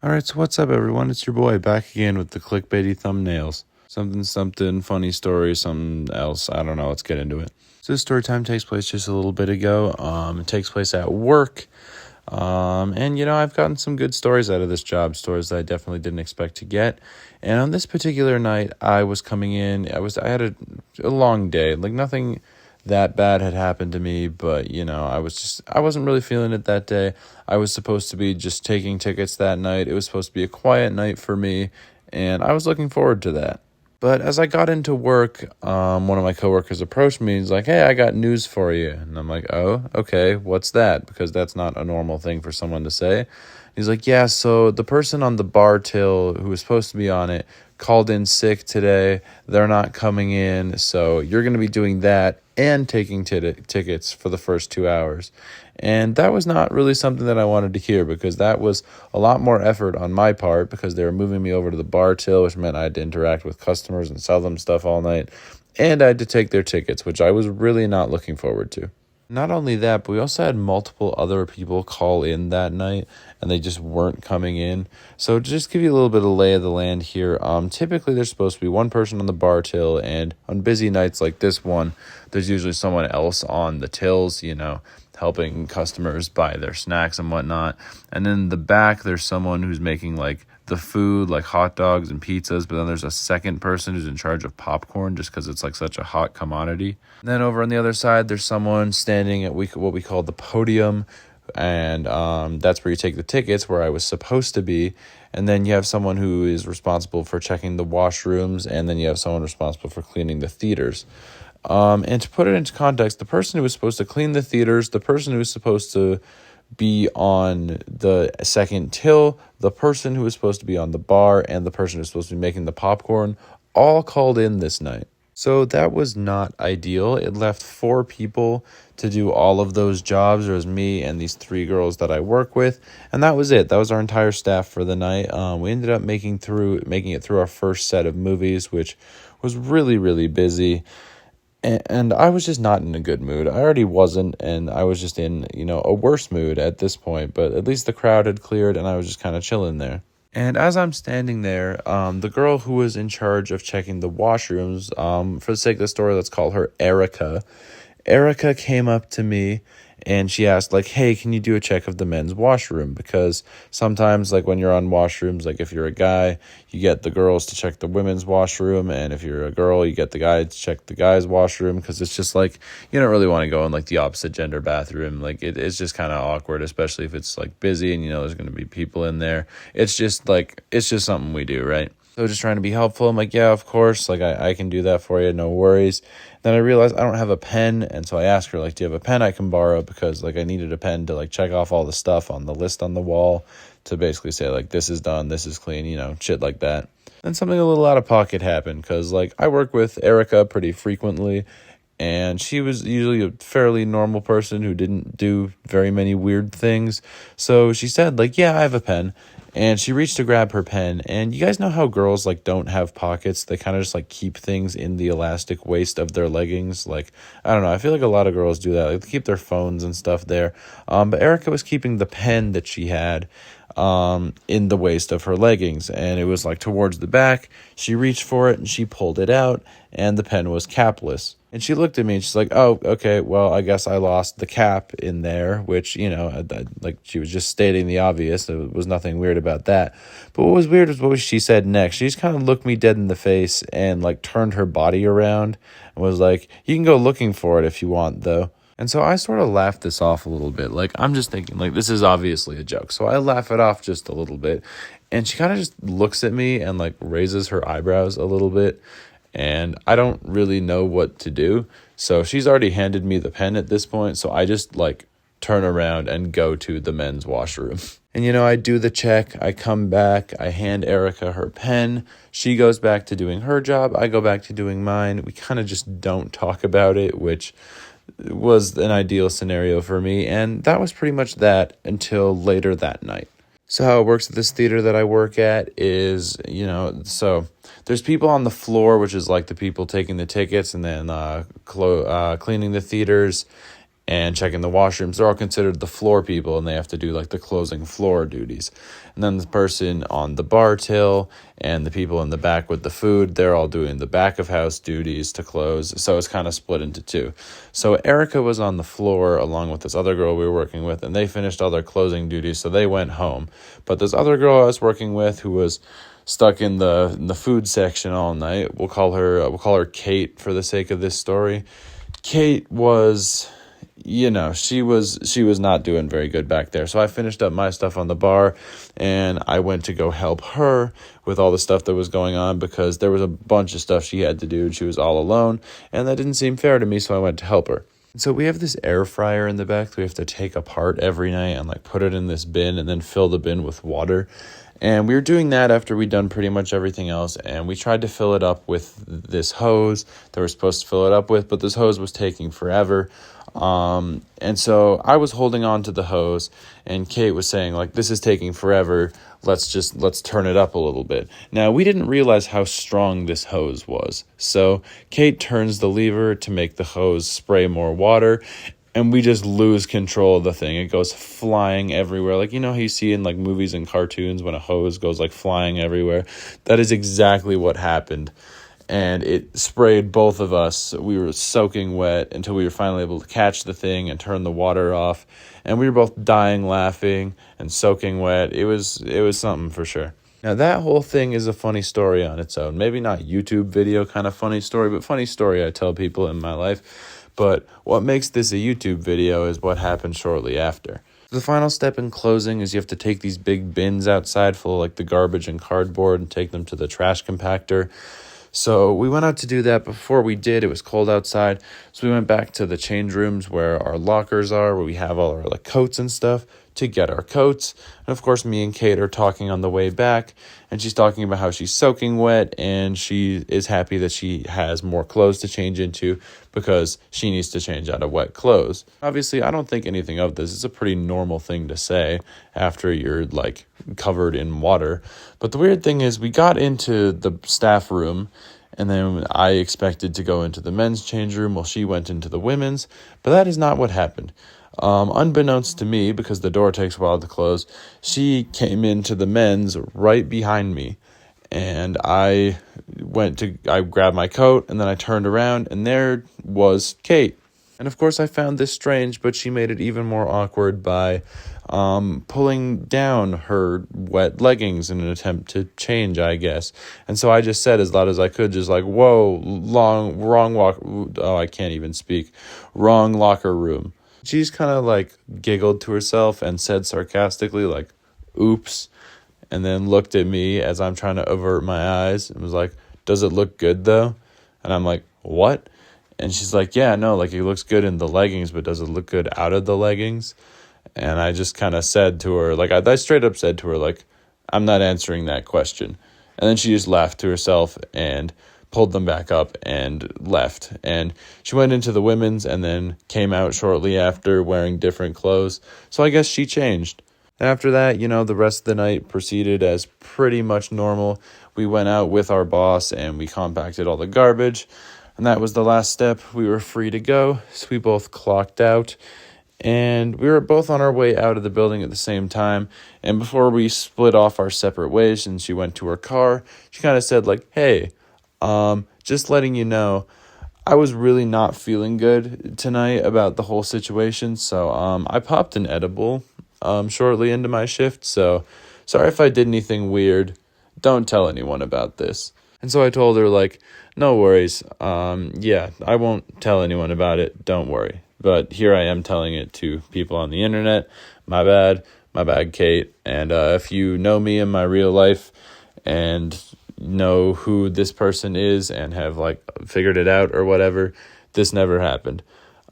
All right, so what's up, everyone? It's your boy back again with the clickbaity thumbnails. Something, funny story, something else. I don't know. Let's get into it. So this story time takes place just a little bit ago. It takes place at work. And I've gotten some good stories out of this job, stories that I definitely didn't expect to get. And on this particular night, I was coming in. I had a long day, like nothing that bad had happened to me, but I wasn't really feeling it that day. I was supposed to be just taking tickets that night. It was supposed to be a quiet night for me, and I was looking forward to that. But as I got into work, one of my coworkers approached me. He's like, "Hey, I got news for you." And I'm like, "Oh, okay, what's that?" Because that's not a normal thing for someone to say. He's like, "Yeah, so the person on the bar till who was supposed to be on it called in sick today. They're not coming in, so you're going to be doing that and taking tickets for the first 2 hours." And that was not really something that I wanted to hear, because that was a lot more effort on my part, because they were moving me over to the bar till, which meant I had to interact with customers and sell them stuff all night. And I had to take their tickets, which I was really not looking forward to. Not only that, but we also had multiple other people call in that night, and they just weren't coming in. So to just give you a little bit of lay of the land here, typically there's supposed to be one person on the bar till, and on busy nights like this one, there's usually someone else on the tills, helping customers buy their snacks and whatnot. And then in the back, there's someone who's making like the food, like hot dogs and pizzas, but then there's a second person who's in charge of popcorn, just because it's like such a hot commodity. And then over on the other side, there's someone standing at what we call the podium, and that's where you take the tickets, where I was supposed to be. And then you have someone who is responsible for checking the washrooms, and then you have someone responsible for cleaning the theaters. And to put it into context, the person who was supposed to clean the theaters, the person who was supposed to be on the second till, the person who was supposed to be on the bar, and the person who was supposed to be making the popcorn all called in this night. So that was not ideal. It left 4 people to do all of those jobs. There was me and these 3 girls that I work with, and that was it. That was our entire staff for the night. We ended up making it through our first set of movies, which was really, really busy. And I was just not in a good mood. I already wasn't, and I was just in, a worse mood at this point. But at least the crowd had cleared, and I was just kind of chilling there. And as I'm standing there, the girl who was in charge of checking the washrooms, for the sake of the story, let's call her Erica. Erica came up to me, and she asked, like, "Hey, can you do a check of the men's washroom?" Because sometimes, like, when you're on washrooms, like, if you're a guy, you get the girls to check the women's washroom, and if you're a girl, you get the guy to check the guy's washroom, because it's just, like, you don't really want to go in, like, the opposite gender bathroom. Like, it's just kind of awkward, especially if it's, like, busy and, there's going to be people in there. It's just something we do, right? So just trying to be helpful. I'm like, "Yeah, of course. Like, I can do that for you. No worries." Then I realized I don't have a pen. And so I asked her, like, "Do you have a pen I can borrow?" Because, like, I needed a pen to, like, check off all the stuff on the list on the wall to basically say, like, this is done, this is clean, shit like that. Then something a little out of pocket happened, because, like, I work with Erica pretty frequently, and she was usually a fairly normal person who didn't do very many weird things. So she said, like, "Yeah, I have a pen." And she reached to grab her pen, and you guys know how girls, like, don't have pockets? They kind of just, like, keep things in the elastic waist of their leggings. Like, I don't know, I feel like a lot of girls do that. Like, they keep their phones and stuff there. But Erica was keeping the pen that she had in the waist of her leggings, and it was, like, towards the back. She reached for it, and she pulled it out, and the pen was capless. And she looked at me, and she's like, "Oh, okay, well, I guess I lost the cap in there," which, like, she was just stating the obvious. There was nothing weird about that. But what was weird was what she said next. She just kind of looked me dead in the face and, like, turned her body around and was like, "You can go looking for it if you want, though." And so I sort of laughed this off a little bit. Like, I'm just thinking, like, this is obviously a joke. So I laugh it off just a little bit. And she kind of just looks at me and, like, raises her eyebrows a little bit. And I don't really know what to do. So she's already handed me the pen at this point. So I just, like, turn around and go to the men's washroom. And, I do the check. I come back. I hand Erica her pen. She goes back to doing her job. I go back to doing mine. We kind of just don't talk about it, which was an ideal scenario for me. And that was pretty much that until later that night. So how it works at this theater that I work at is, so there's people on the floor, which is like the people taking the tickets and then cleaning the theaters. and checking the washrooms. They're all considered the floor people, and they have to do like the closing floor duties. And then the person on the bar till and the people in the back with the food, they're all doing the back of house duties to close. So it's kind of split into two. So Erica was on the floor along with this other girl we were working with, and they finished all their closing duties, so they went home. But this other girl I was working with, who was stuck in the food section all night, we'll call her Kate for the sake of this story. Kate was, she was not doing very good back there. So I finished up my stuff on the bar, and I went to go help her with all the stuff that was going on, because there was a bunch of stuff she had to do and she was all alone, and that didn't seem fair to me, so I went to help her. So we have this air fryer in the back that we have to take apart every night and like put it in this bin and then fill the bin with water. And we were doing that after we'd done pretty much everything else, and we tried to fill it up with this hose that we're supposed to fill it up with, but this hose was taking forever. And so I was holding on to the hose, and Kate was saying, like, this is taking forever. Let's turn it up a little bit. Now, we didn't realize how strong this hose was. So Kate turns the lever to make the hose spray more water, and we just lose control of the thing. It goes flying everywhere. Like, how you see in like movies and cartoons when a hose goes like flying everywhere? That is exactly what happened. And it sprayed both of us. We were soaking wet until we were finally able to catch the thing and turn the water off. And we were both dying laughing and soaking wet. It was something for sure. Now, that whole thing is a funny story on its own. Maybe not YouTube video kind of funny story, but funny story I tell people in my life. But what makes this a YouTube video is what happened shortly after. The final step in closing is you have to take these big bins outside full of like the garbage and cardboard and take them to the trash compactor. So we went out to do that. Before we did, it was cold outside. So we went back to the change rooms where our lockers are, where we have all our like coats and stuff, to get our coats. And of course, me and Kate are talking on the way back, and she's talking about how she's soaking wet and she is happy that she has more clothes to change into because she needs to change out of wet clothes. Obviously, I don't think anything of this. It's a pretty normal thing to say after you're like covered in water. But the weird thing is we got into the staff room, and then I expected to go into the men's change room while she went into the women's, but that is not what happened. Unbeknownst to me, because the door takes a while to close, she came into the men's right behind me, and I grabbed my coat, and then I turned around, and there was Kate. And of course I found this strange, but she made it even more awkward by pulling down her wet leggings in an attempt to change, I guess. And so I just said as loud as I could, just like, whoa, wrong walk. Oh, I can't even speak. Wrong locker room. She's kind of like giggled to herself and said sarcastically like, oops, and then looked at me as I'm trying to avert my eyes and was like, does it look good though? And I'm like, what? And she's like, yeah, no, like it looks good in the leggings, but does it look good out of the leggings? And I just kind of said to her, like, I straight up said to her, like, I'm not answering that question. And then she just laughed to herself and pulled them back up and left. And she went into the women's and then came out shortly after wearing different clothes. So I guess she changed. After that, the rest of the night proceeded as pretty much normal. We went out with our boss and we compacted all the garbage. And that was the last step. We were free to go. So we both clocked out. And we were both on our way out of the building at the same time. And before we split off our separate ways and she went to her car, she kind of said like, hey, just letting you know, I was really not feeling good tonight about the whole situation. So I popped an edible shortly into my shift. So sorry if I did anything weird. Don't tell anyone about this. And so I told her like, no worries. Yeah, I won't tell anyone about it. Don't worry. But here I am telling it to people on the internet. My bad, Kate. And if you know me in my real life and know who this person is and have like figured it out or whatever, this never happened.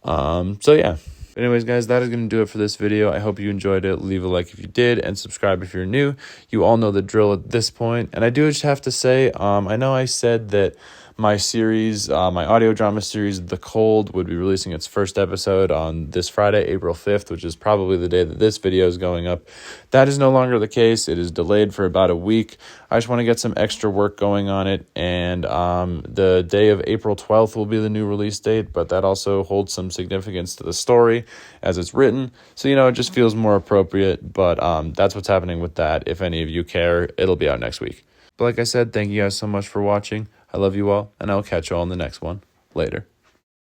So yeah. Anyways, guys, that is going to do it for this video. I hope you enjoyed it. Leave a like if you did and subscribe if you're new. You all know the drill at this point. And I do just have to say, I know I said that My series, my audio drama series, The Cold, would be releasing its first episode on this Friday, April 5th, which is probably the day that this video is going up. That is no longer the case. It is delayed for about a week. I just want to get some extra work going on it, and the day of April 12th will be the new release date, but that also holds some significance to the story as it's written. So, it just feels more appropriate, but that's what's happening with that. If any of you care, it'll be out next week. But like I said, thank you guys so much for watching. I love you all, and I'll catch you all in the next one. Later.